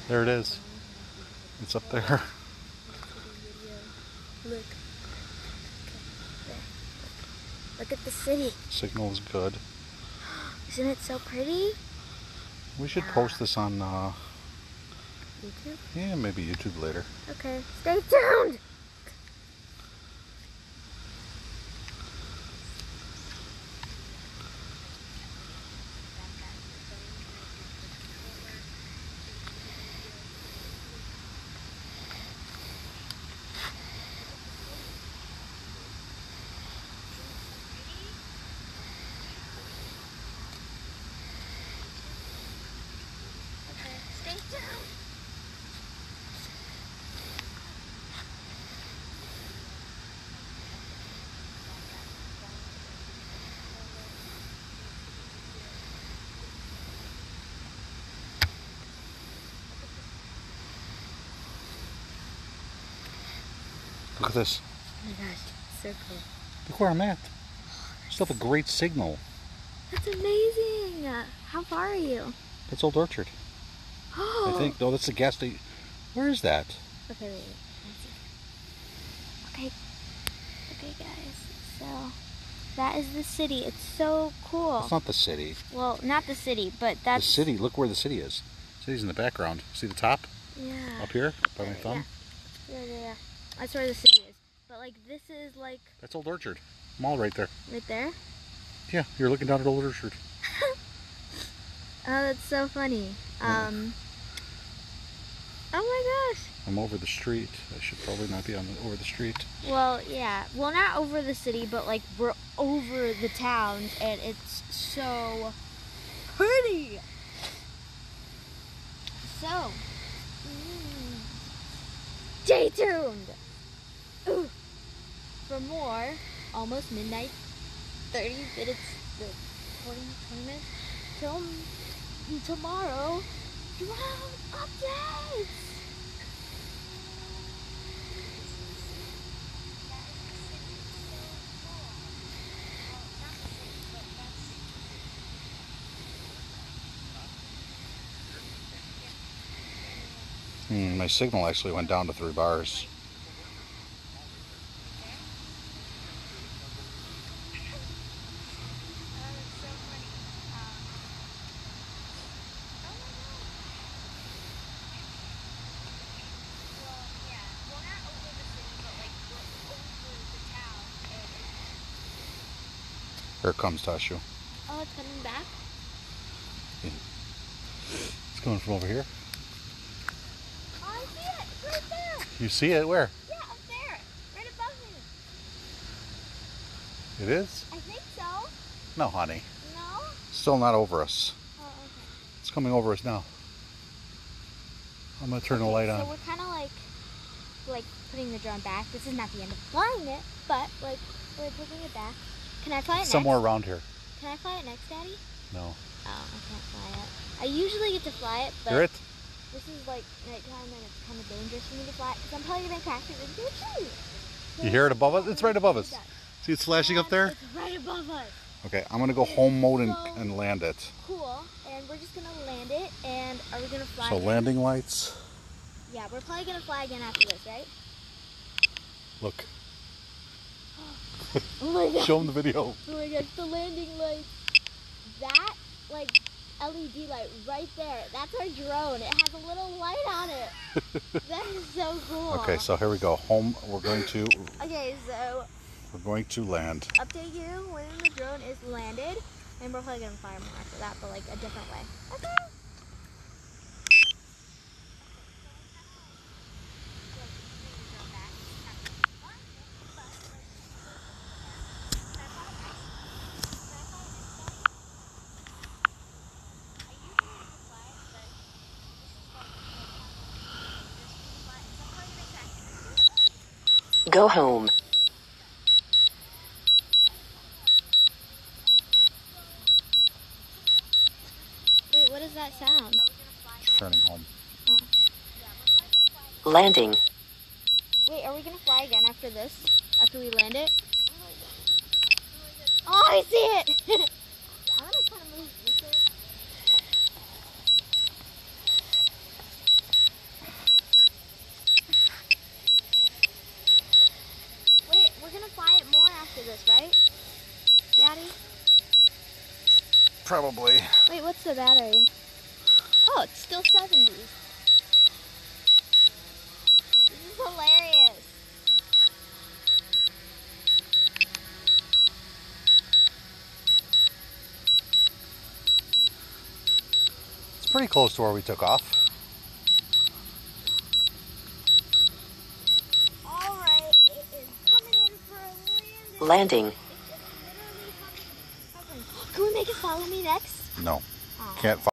There it is. It's up there. Look. Look at the city. Signal's good. Isn't it so pretty? We should post this on, YouTube? yeah, maybe YouTube later. Okay. Stay tuned! Stay tuned! Look at this. Oh my gosh, so cool. Look where I'm at. Still have a great signal. That's amazing! How far are you? That's Old Orchard. Oh! I think. No, that's the gas station. Where is that? Okay, wait. Okay. Okay, guys. So, that is the city. It's so cool. It's not the city. Well, not the city, but that's... The city. Look where the city is. The city's in the background. See the top? Yeah. Up here? By my thumb? Yeah. That's where the city is. But, like, this is, like... That's Old Orchard. Mall right there. Right there? Yeah, you're looking down at Old Orchard. Oh, that's so funny. Oh my gosh. I'm over the street. I should probably not be over the street. Well, yeah. Well, not over the city, but like we're over the town, and it's so pretty. So, stay tuned. Ooh, for more almost midnight, 30 minutes, 20 minutes till tomorrow. Drone updates. My signal actually went down to 3 bars. Here it comes, Tashu. Oh, it's coming back? It's coming from over here. Oh, I see it. It's right there. You see it? Where? Yeah, up there. Right above me. It is? I think so. No, honey. No? Still not over us. Oh, okay. It's coming over us now. I'm going to turn the light on. So we're kind of like putting the drone back. This is not the end of flying it, but like we're taking it back. Can I fly it next? Somewhere around here. Can I fly it next, Daddy? No. Oh, I can't fly it. I usually get to fly it, but Hear it? this is like nighttime and it's kind of dangerous for me to fly it because I'm probably going to crash it into a tree. You hear it above us? It's right above us. See it's flashing up there? It's right above us. Okay, I'm going to go home mode and land it. Cool. And we're just going to land it. And are we going to fly So again? landing lights. Yeah, we're probably going to fly again after this, right? Look. Oh my god. Show them the video. Oh my gosh, the landing lights. That, like, LED light right there. That's our drone. It has a little light on it. That is so cool. Okay, so here we go. Home. We're going to land. Update you when the drone is landed. And we're probably going to fly more after that, but like a different way. Okay. Go home. Wait, what is that sound? Turning home. Oh. Landing. Wait, are we going to fly again after this? After we land it? Oh, I see it! I'm going to kind of move this way. probably. Wait, what's the battery? Oh, it's still 70s. This is hilarious. It's pretty close to where we took off. Alright, it is coming in for a Landing. It's just literally hovering. Can we make it follow me next? No, Oh. can't